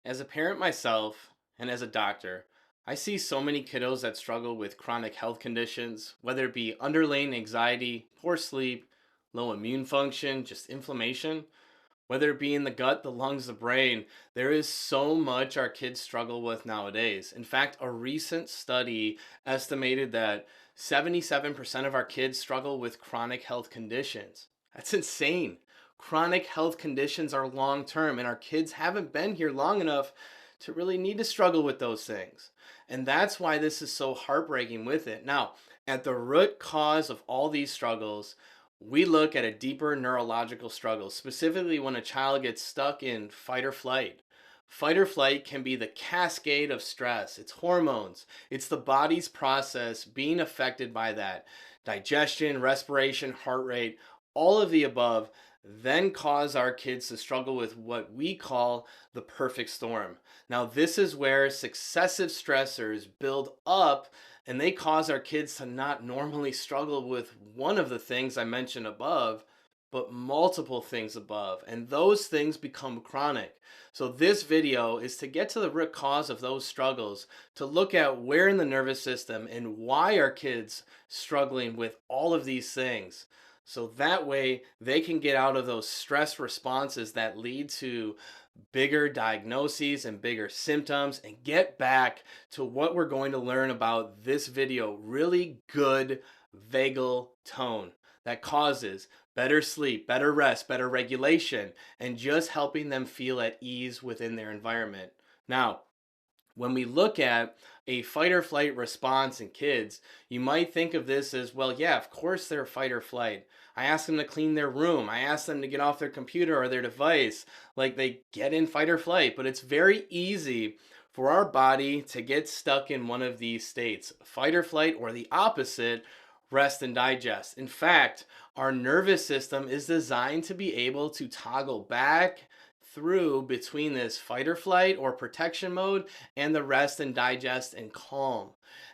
As a parent myself and as a doctor, I see so many kiddos that struggle with chronic health conditions, whether it be underlying anxiety, poor sleep, low immune function, just inflammation, whether it be in the gut, the lungs, the brain. There is so much our kids struggle with nowadays. In fact, a recent study estimated that 77% of our kids struggle with chronic health conditions. That's insane. Chronic health conditions are long term, and our kids haven't been here long enough to really need to struggle with those things. And that's why this is so heartbreaking with it. Now, at the root cause of all these struggles, we look at a deeper neurological struggle, specifically when a child gets stuck in fight or flight. Fight or flight can be the cascade of stress. It's hormones. It's the body's process being affected by that. Digestion, respiration, heart rate, all of the above then cause our kids to struggle with what we call the perfect storm. Now, this is where successive stressors build up and they cause our kids to not normally struggle with one of the things I mentioned above, but multiple things above. And those things become chronic. So, this video is to get to the root cause of those struggles, to look at where in the nervous system and why are kids struggling with all of these things. So that way they can get out of those stress responses that lead to bigger diagnoses and bigger symptoms and get back to what we're going to learn about this video. Really good vagal tone that causes better sleep, better rest, better regulation, and just helping them feel at ease within their environment. Now, when we look at a fight or flight response in kids, you might think of this as, well, yeah, of course they're fight or flight. I ask them to clean their room. I ask them to get off their computer or their device. Like they get in fight or flight, but it's very easy for our body to get stuck in one of these states, fight or flight, or the opposite, rest and digest. In fact, our nervous system is designed to be able to toggle back through between this fight or flight or protection mode and the rest and digest and calm.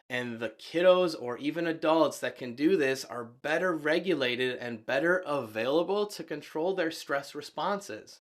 And the kiddos or even adults that can do this are better regulated and better available to control their stress responses.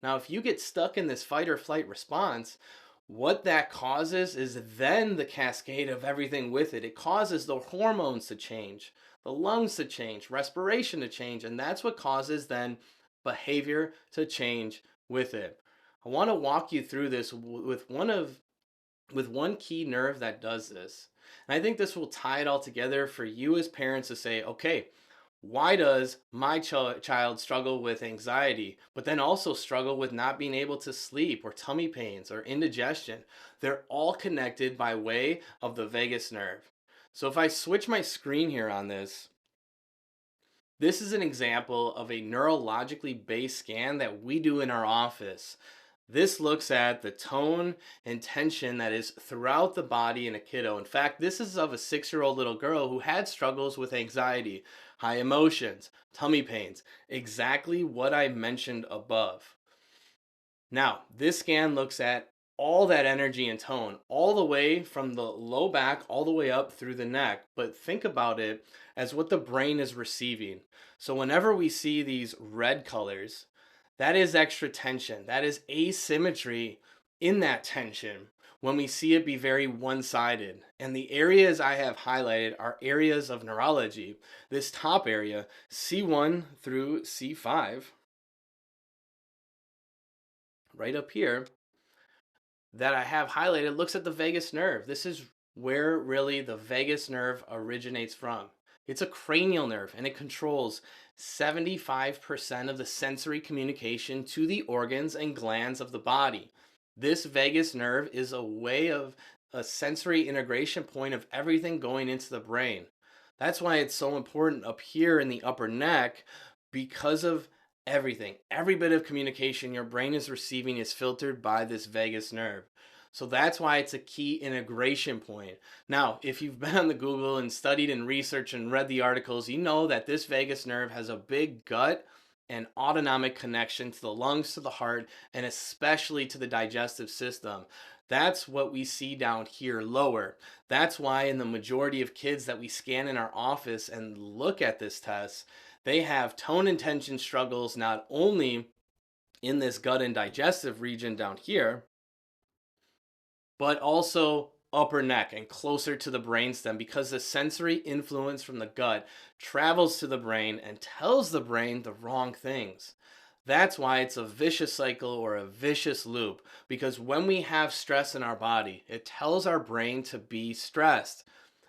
Now, if you get stuck in this fight or flight response, what that causes is then the cascade of everything with it. It causes the hormones to change, the lungs to change, respiration to change, and that's what causes then behavior to change with it. I want to walk you through this with one key nerve that does this. And I think this will tie it all together for you as parents to say, okay, why does my child struggle with anxiety, but then also struggle with not being able to sleep or tummy pains or indigestion? They're all connected by way of the vagus nerve. So if I switch my screen here on this is an example of a neurologically based scan that we do in our office. This looks at the tone and tension that is throughout the body in a kiddo. In fact, this is of a 6-year-old little girl who had struggles with anxiety, high emotions, tummy pains, exactly what I mentioned above. Now, this scan looks at all that energy and tone, all the way from the low back, all the way up through the neck. But think about it as what the brain is receiving. So, whenever we see these red colors, that is extra tension. That is asymmetry in that tension when we see it be very one sided. And the areas I have highlighted are areas of neurology. This top area, C1 through C5, right up here, that I have highlighted looks at the vagus nerve. This is where really the vagus nerve originates from. It's a cranial nerve and it controls 75% of the sensory communication to the organs and glands of the body. This vagus nerve is a way of a sensory integration point of everything going into the brain. That's why it's so important up here in the upper neck because of everything. Every bit of communication your brain is receiving is filtered by this vagus nerve. So that's why it's a key integration point. Now, if you've been on the Google and studied and researched and read the articles, you know that this vagus nerve has a big gut and autonomic connection to the lungs, to the heart, and especially to the digestive system. That's what we see down here lower. That's why in the majority of kids that we scan in our office and look at this test, they have tone and tension struggles not only in this gut and digestive region down here, but also upper neck and closer to the brainstem because the sensory influence from the gut travels to the brain and tells the brain the wrong things. That's why it's a vicious cycle or a vicious loop, because when we have stress in our body, it tells our brain to be stressed.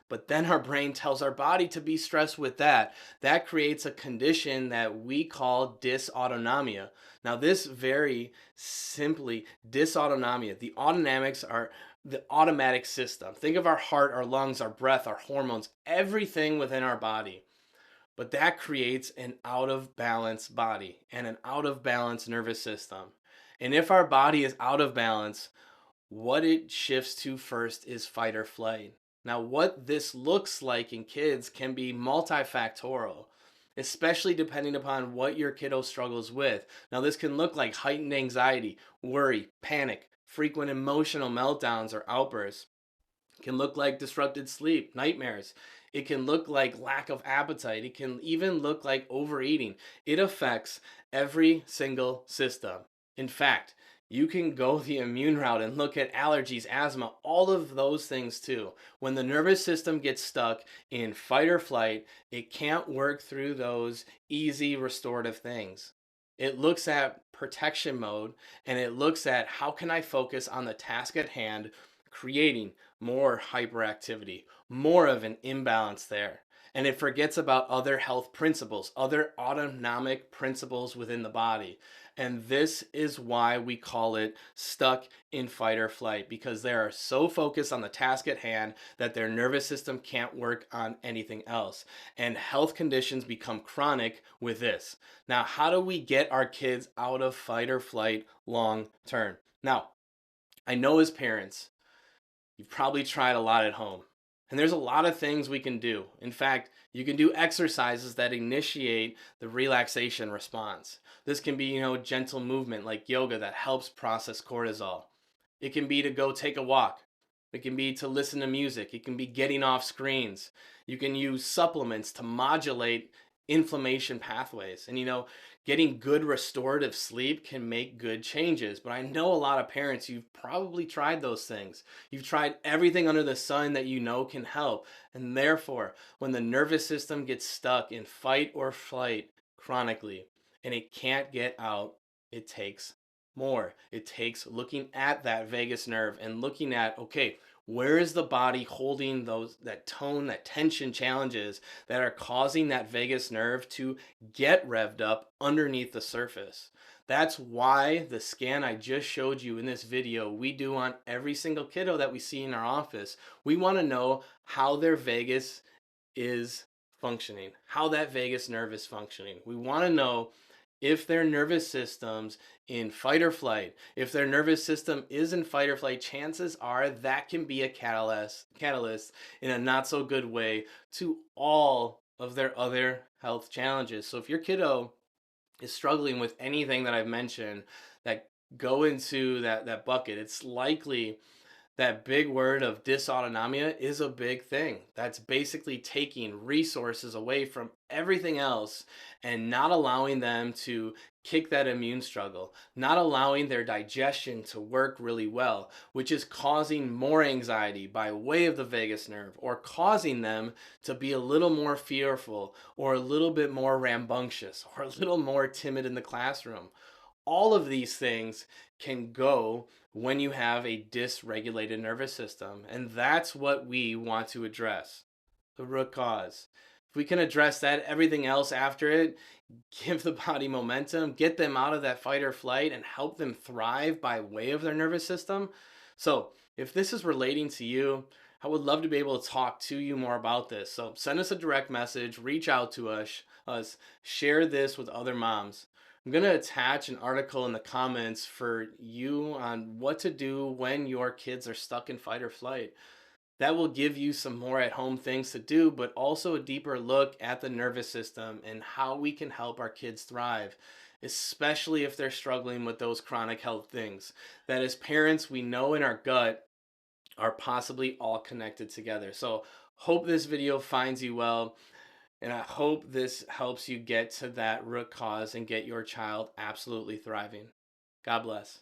But then our brain tells our body to be stressed with that. That creates a condition that we call dysautonomia. Now, this very simply, dysautonomia, the autonomics are the automatic system. Think of our heart, our lungs, our breath, our hormones, everything within our body. But that creates an out of balance body and an out of balance nervous system. And if our body is out of balance, what it shifts to first is fight or flight. Now, what this looks like in kids can be multifactorial, especially depending upon what your kiddo struggles with. Now, this can look like heightened anxiety, worry, panic, frequent emotional meltdowns or outbursts. It can look like disrupted sleep, nightmares. It can look like lack of appetite. It can even look like overeating. It affects every single system. In fact, you can go the immune route and look at allergies, asthma, all of those things too. When the nervous system gets stuck in fight or flight, it can't work through those easy restorative things. It looks at protection mode and it looks at how can I focus on the task at hand, creating more hyperactivity, more of an imbalance there. And it forgets about other health principles, other autonomic principles within the body. And this is why we call it stuck in fight or flight, because they are so focused on the task at hand that their nervous system can't work on anything else. And health conditions become chronic with this. Now, how do we get our kids out of fight or flight long term? Now, I know as parents, you've probably tried a lot at home. And there's a lot of things we can do. In fact, you can do exercises that initiate the relaxation response. This can be, gentle movement like yoga that helps process cortisol. It can be to go take a walk. It can be to listen to music. It can be getting off screens. You can use supplements to modulate inflammation pathways. And getting good restorative sleep can make good changes. But I know a lot of parents, you've probably tried those things. You've tried everything under the sun that you know can help. And therefore, when the nervous system gets stuck in fight or flight chronically and it can't get out, it takes more. It takes looking at that vagus nerve and looking at, okay, where is the body holding that tone, that tension challenges that are causing that vagus nerve to get revved up underneath the surface. That's why the scan I just showed you in this video, we do on every single kiddo that we see in our office. We want to know how their vagus is functioning, how that vagus nerve is functioning. We want to know if their nervous system's in fight or flight. If their nervous system is in fight or flight, chances are that can be a catalyst in a not so good way to all of their other health challenges. So if your kiddo is struggling with anything that I've mentioned that go into that bucket, it's likely that big word of dysautonomia is a big thing. That's basically taking resources away from everything else and not allowing them to kick that immune struggle, not allowing their digestion to work really well, which is causing more anxiety by way of the vagus nerve or causing them to be a little more fearful or a little bit more rambunctious or a little more timid in the classroom. All of these things can go when you have a dysregulated nervous system. And that's what we want to address, the root cause. If we can address that, everything else after it, give the body momentum, get them out of that fight or flight, and help them thrive by way of their nervous system. So, if this is relating to you, I would love to be able to talk to you more about this. So, send us a direct message, reach out to us share this with other moms. I'm going to attach an article in the comments for you on what to do when your kids are stuck in fight or flight. That will give you some more at home things to do, but also a deeper look at the nervous system and how we can help our kids thrive, especially if they're struggling with those chronic health things that as parents we know in our gut are possibly all connected together. So, hope this video finds you well. And I hope this helps you get to that root cause and get your child absolutely thriving. God bless.